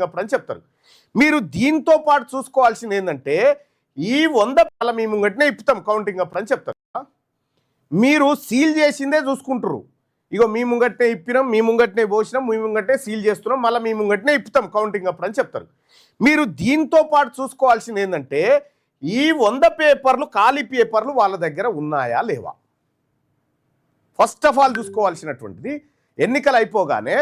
అప్పుడు అని చెప్తారు. మీరు దీంతో పాటు చూసుకోవాల్సింది ఏంటంటే ఈ 100 మీ ముంగట్నే ఇప్పుతాం కౌంటింగ్ అప్పుడు అని చెప్తారు. మీరు సీల్ చేసిందే చూసుకుంటారు. ఇగో మీ ముంగట్నే ఇప్పినాం, మీ ముంగట్నే పోసినాం, మీ ముంగట్నే సీల్ చేస్తున్నాం, మళ్ళీ మీ ముంగట్నే ఇప్పుతాం కౌంటింగ్ అప్పుడు అని చెప్తారు. మీరు దీంతో పాటు చూసుకోవాల్సింది ఏంటంటే ఈ 100 పేపర్లు ఖాళీ పేపర్లు వాళ్ళ దగ్గర ఉన్నాయా లేవా. ఫస్ట్ ఆఫ్ ఆల్ చూసుకోవాల్సినటువంటిది ఎన్నికలు అయిపోగానే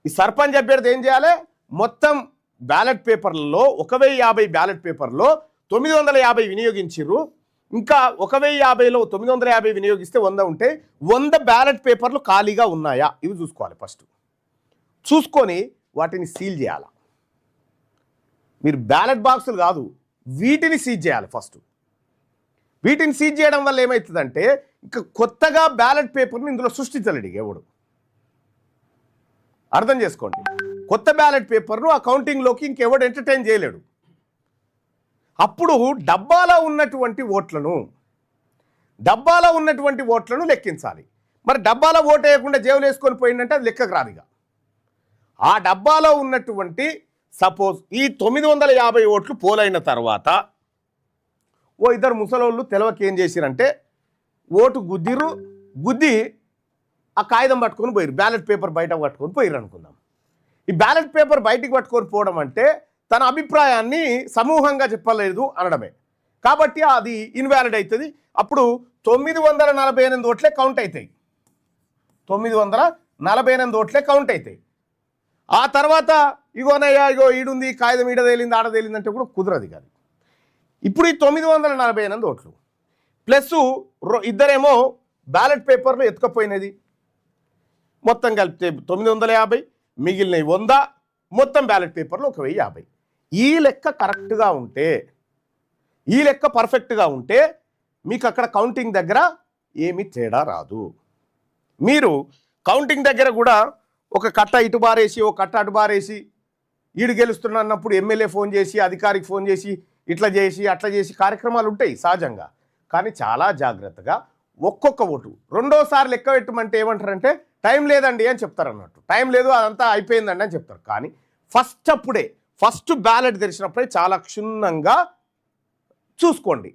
ఈ సర్పంచ్ అభ్యర్థి ఏం చేయాలి, మొత్తం బ్యాలెట్ పేపర్లలో 1050 బ్యాలెట్ పేపర్లో 950 వినియోగించారు. ఇంకా 1050లో 950 వినియోగిస్తే 100 ఉంటే 100 బ్యాలెట్ పేపర్లు ఖాళీగా ఉన్నాయా ఇవి చూసుకోవాలి. ఫస్ట్ చూసుకొని వాటిని సీల్ చేయాలి. మీరు బ్యాలెట్ బాక్సులు కాదు, వీటిని సీజ్ చేయాలి. ఫస్ట్ వీటిని సీజ్ చేయడం వల్ల ఏమవుతుందంటే ఇంకా కొత్తగా బ్యాలెట్ పేపర్ని ఇందులో సృష్టించలేడు ఎవడు. అర్థం చేసుకోండి, కొత్త బ్యాలెట్ పేపర్ను ఆ కౌంటింగ్లోకి ఇంకెవడు ఎంటర్టైన్ చేయలేడు. అప్పుడు డబ్బాలో ఉన్నటువంటి ఓట్లను లెక్కించాలి. మరి డబ్బాలో ఓటు వేయకుండా జేబులు వేసుకొని పోయిందంటే అది లెక్కకు రాదు. ఇక ఆ డబ్బాలో ఉన్నటువంటి సపోజ్ ఈ 950 ఓట్లు పోలైన తర్వాత ఓ ఇద్దరు ముసలోళ్ళు తెలవకి ఏం చేసిరంటే ఓటు గుద్ది ఆ కాగితం పట్టుకొని పోయారు, బ్యాలెట్ పేపర్ బయట పట్టుకొని పోయారు అనుకుందాం. ఈ బ్యాలెట్ పేపర్ బయటికి పట్టుకొని పోవడం అంటే తన అభిప్రాయాన్ని సమూహంగా చెప్పలేదు అనడమే. కాబట్టి అది ఇన్వాలిడ్ అవుతుంది. అప్పుడు 948 ఓట్లే కౌంట్ అవుతాయి. 948 ఓట్లే కౌంట్ అవుతాయి. ఆ తర్వాత ఇగోనయ్యా ఇగో ఈడుంది కాగితం ఈడ తేలింది ఆడ తేలింది అంటే కూడా కుదరదు కాదు. ఇప్పుడు ఈ 948 ఓట్లు ప్లస్ ఇద్దరేమో బ్యాలెట్ పేపర్లు ఎత్తుకపోయినది మొత్తం కలిపితే 950, మిగిలినవి 100, మొత్తం బ్యాలెట్ పేపర్లు 1050. ఈ లెక్క కరెక్ట్గా ఉంటే, ఈ లెక్క పర్ఫెక్ట్గా ఉంటే మీకు అక్కడ కౌంటింగ్ దగ్గర ఏమీ తేడా రాదు. మీరు కౌంటింగ్ దగ్గర కూడా ఒక కట్ట ఇటు బారేసి ఒక కట్ట అటు బారేసి ఈడు గెలుస్తున్నా అన్నప్పుడు ఎమ్మెల్యే ఫోన్ చేసి అధికారికి ఫోన్ చేసి ఇట్లా చేసి అట్లా చేసి కార్యక్రమాలు ఉంటాయి సహజంగా. కానీ చాలా జాగ్రత్తగా ఒక్కొక్క ఓటు రెండోసారి లెక్క పెట్టమంటే ఏమంటారంటే టైం లేదండి అని చెప్తారు అన్నట్టు. టైం లేదు అదంతా అయిపోయిందండి అని చెప్తారు. కానీ ఫస్ట్ బ్యాలెట్ తెరిచినప్పుడే చాలా క్షుణ్ణంగా చూసుకోండి.